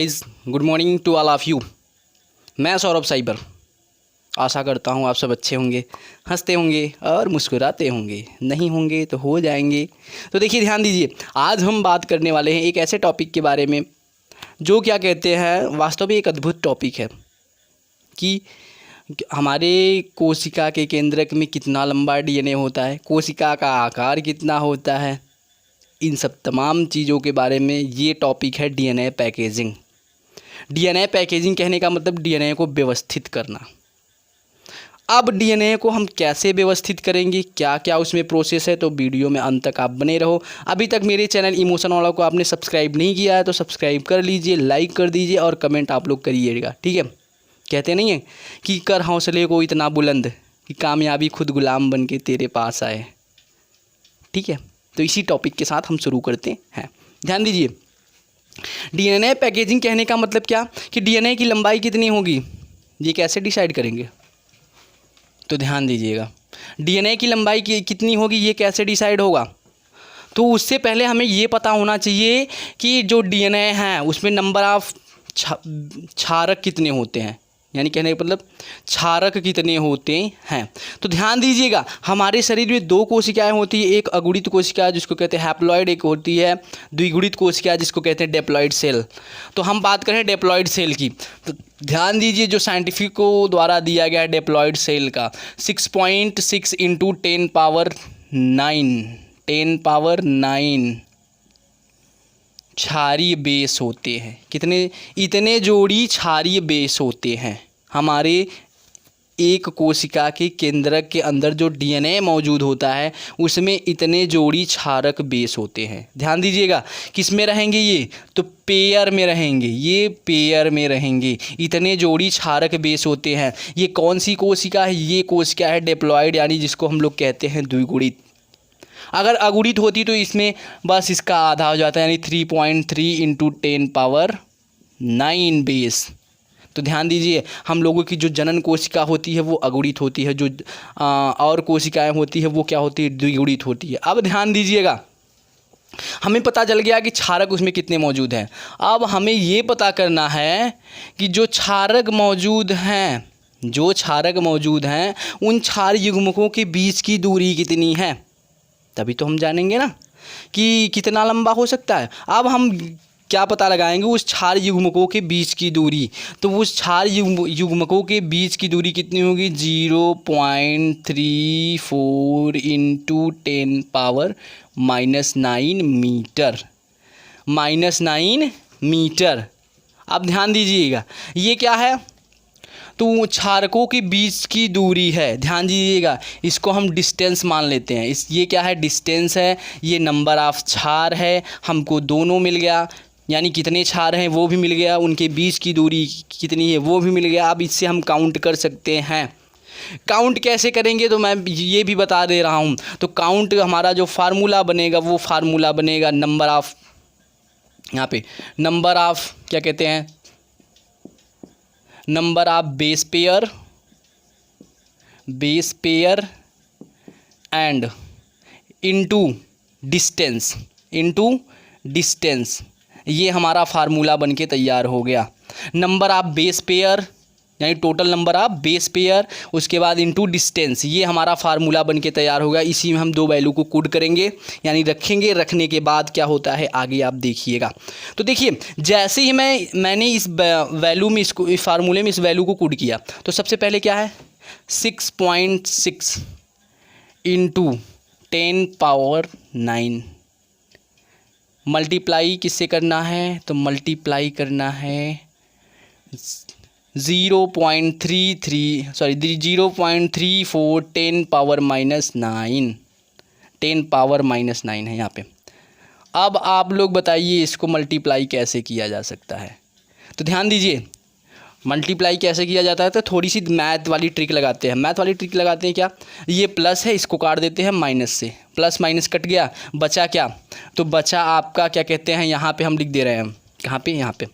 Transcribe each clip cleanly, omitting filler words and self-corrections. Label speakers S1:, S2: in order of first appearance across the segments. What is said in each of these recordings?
S1: Good morning to all of you. मैं cyber cyber आशा करता हूँ आप सब अच्छे होंगे, हंसते होंगे और मुस्कुराते होंगे। नहीं होंगे तो हो जाएंगे। तो देखिए, ध्यान दीजिए, आज हम बात करने वाले हैं एक ऐसे टॉपिक के बारे में जो क्या कहते हैं, वास्तव में एक अद्भुत टॉपिक है कि हमारे कोशिका के केंद्रक में कितना लंबा डीएनए होता है, कोशिका का आकार कितना होता है। इन सब तमाम चीज़ों के बारे में ये टॉपिक है डीएनए पैकेजिंग। डीएनए पैकेजिंग कहने का मतलब डीएनए को व्यवस्थित करना। अब डीएनए को हम कैसे व्यवस्थित करेंगे, क्या क्या उसमें प्रोसेस है, तो वीडियो में अंत तक आप बने रहो। अभी तक मेरे चैनल इमोशन वाला को आपने सब्सक्राइब नहीं किया है तो सब्सक्राइब कर लीजिए, लाइक कर दीजिए और कमेंट आप लोग करिएगा, ठीक है। कहते नहीं है कि कर हौसले को इतना बुलंद कि कामयाबी खुद गुलाम बन के तेरे पास आए, ठीक है। तो इसी टॉपिक के साथ हम शुरू करते हैं। ध्यान दीजिए, डीएनए पैकेजिंग कहने का मतलब क्या कि डीएनए की लंबाई कितनी होगी, ये कैसे डिसाइड करेंगे। तो ध्यान दीजिएगा, डीएनए की लंबाई कितनी होगी ये कैसे डिसाइड होगा। तो उससे पहले हमें ये पता होना चाहिए कि जो डीएनए है उसमें नंबर ऑफ क्षारक कितने होते हैं, यानी कहने का मतलब क्षारक कितने होते हैं। तो ध्यान दीजिएगा, हमारे शरीर में दो कोशिकाएं होती है, एक अगुणित कोशिका जिसको कहते हैं हैप्लॉइड, एक होती है द्विगुणित कोशिका जिसको कहते हैं डिप्लॉइड सेल। तो हम बात करें डिप्लॉइड सेल की, तो ध्यान दीजिए जो साइंटिफिक को द्वारा दिया गया है डिप्लॉइड सेल का 6.6 × 10⁹ 10⁹ क्षारीय बेस होते हैं। कितने, इतने जोड़ी क्षारीय बेस होते हैं हमारे एक कोशिका के केंद्रक के अंदर। जो डीएनए मौजूद होता है उसमें इतने जोड़ी क्षारक बेस होते हैं। ध्यान दीजिएगा, किस में रहेंगे ये, तो पेयर में रहेंगे, ये पेयर में रहेंगे। इतने जोड़ी क्षारक बेस होते हैं। ये कौन सी कोशिका है, ये कोशिका है डिप्लॉइड, यानी जिसको हम लोग कहते हैं द्विगुणित। अगर अगुणित होती तो इसमें बस इसका आधा हो जाता है, यानी 3.3 × 10⁹ बेस। तो ध्यान दीजिए, हम लोगों की जो जनन कोशिका होती है वो अगुणित होती है, जो और कोशिकाएं होती है वो क्या होती है, द्विगुणित होती है। अब ध्यान दीजिएगा, हमें पता चल गया कि क्षारक उसमें कितने मौजूद हैं। अब हमें ये पता करना है कि जो क्षारक मौजूद हैं, जो क्षारक मौजूद हैं उन क्षार युग्मकों के बीच की दूरी कितनी है, तभी तो हम जानेंगे ना कि कितना लंबा हो सकता है। अब हम क्या पता लगाएंगे, उस क्षार युग्मकों के बीच की दूरी। तो उस क्षार युग्मकों के बीच की दूरी कितनी होगी, 0.34 × 10⁻⁹ मीटर, -9 मीटर। अब ध्यान दीजिएगा, ये क्या है, तो क्षारकों के बीच की दूरी है। ध्यान दीजिएगा, इसको हम डिस्टेंस मान लेते हैं। ये क्या है, डिस्टेंस है। ये नंबर ऑफ क्षार है, हमको दोनों मिल गया, यानी कितने क्षार हैं वो भी मिल गया, उनके बीच की दूरी कितनी है वो भी मिल गया। अब इससे हम काउंट कर सकते हैं। काउंट कैसे करेंगे तो मैं ये भी बता दे रहा हूँ। तो काउंट हमारा जो फार्मूला बनेगा वो फार्मूला बनेगा नंबर ऑफ, यहाँ पे नंबर ऑफ क्या कहते हैं, number of base pair and into distance, ये हमारा फार्मूला बनके तैयार हो गया। नंबर ऑफ बेस पेयर यानी total number of base pair, उसके बाद इनटू डिस्टेंस, ये हमारा फार्मूला बनके तैयार होगा। इसी में हम दो वैल्यू को कूड करेंगे, यानी रखेंगे। रखने के बाद क्या होता है आगे आप देखिएगा। तो देखिए, जैसे ही मैंने इस वैल्यू में, इसको इस फार्मूले में इस वैल्यू को कूड किया, तो सबसे पहले क्या है, 6.6 × 10⁻⁹ मल्टीप्लाई किससे करना है, तो मल्टीप्लाई करना है 0.34 10⁻⁹ है यहाँ पे। अब आप लोग बताइए इसको मल्टीप्लाई कैसे किया जा सकता है। तो ध्यान दीजिए, मल्टीप्लाई कैसे किया जाता है, तो थोड़ी सी मैथ वाली ट्रिक लगाते हैं। मैथ वाली ट्रिक लगाते हैं क्या, ये प्लस है, इसको काट देते हैं माइनस से, प्लस माइनस कट गया, बचा क्या, तो बचा आपका क्या कहते हैं, यहाँ पे हम लिख दे रहे हैं, कहाँ पे, यहाँ पे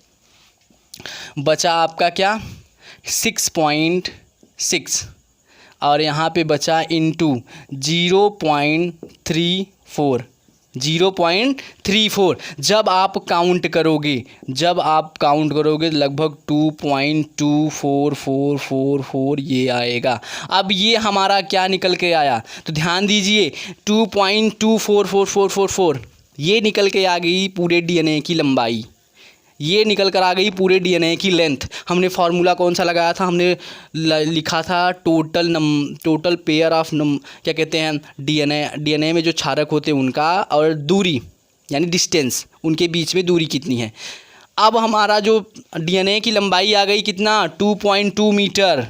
S1: बचा आपका क्या 6.6 और यहाँ पे बचा इनटू 0.34, 0.34। जब आप काउंट करोगे लगभग 2.244444 ये आएगा। अब ये हमारा क्या निकल के आया, तो ध्यान दीजिए 2.244444 ये निकल के आ गई पूरे डीएनए की लंबाई, ये निकल कर आ गई पूरे डीएनए की लेंथ। हमने फार्मूला कौन सा लगाया था, हमने लिखा था टोटल पेयर ऑफ क्या कहते हैं डीएनए में जो क्षारक होते हैं उनका, और दूरी यानी डिस्टेंस, उनके बीच में दूरी कितनी है। अब हमारा जो डीएनए की लंबाई आ गई कितना, 2.2 मीटर।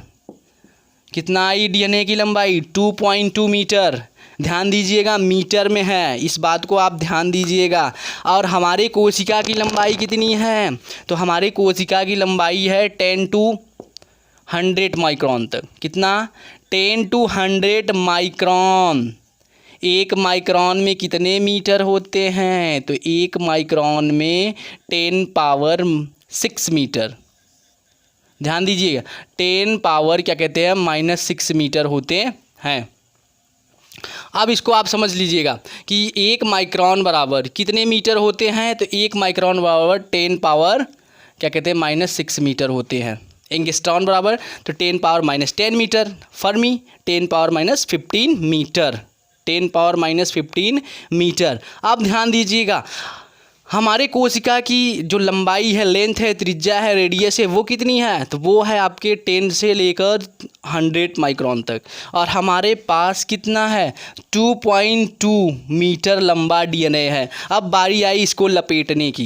S1: कितना आई डीएनए की लंबाई, 2.2 मीटर। ध्यान दीजिएगा मीटर में है, इस बात को आप ध्यान दीजिएगा। और हमारे कोशिका की लंबाई कितनी है, तो हमारे कोशिका की लंबाई है 10 to 100 माइक्रोन तक। कितना, 10 to 100 माइक्रोन। एक माइक्रोन में कितने मीटर होते हैं, तो एक माइक्रोन में 10 पावर 6 मीटर। ध्यान दीजिएगा 10 पावर क्या कहते हैं -6 मीटर होते हैं। अब इसको आप समझ लीजिएगा कि एक माइक्रोन बराबर कितने मीटर होते हैं, तो एक माइक्रोन बराबर 10 पावर क्या कहते हैं -6 मीटर होते हैं। एंगस्ट्रॉन बराबर तो 10 power -10 metre, fermi 10 power -15 metre, 10 power -15 metre. अब ध्यान दीजिएगा हमारे कोशिका की जो लंबाई है, लेंथ है, त्रिज्या है, रेडियस है, वो कितनी है, तो वो है आपके 10 से लेकर 100 माइक्रोन तक। और हमारे पास कितना है, 2.2 मीटर लंबा डीएनए है। अब बारी आई इसको लपेटने की।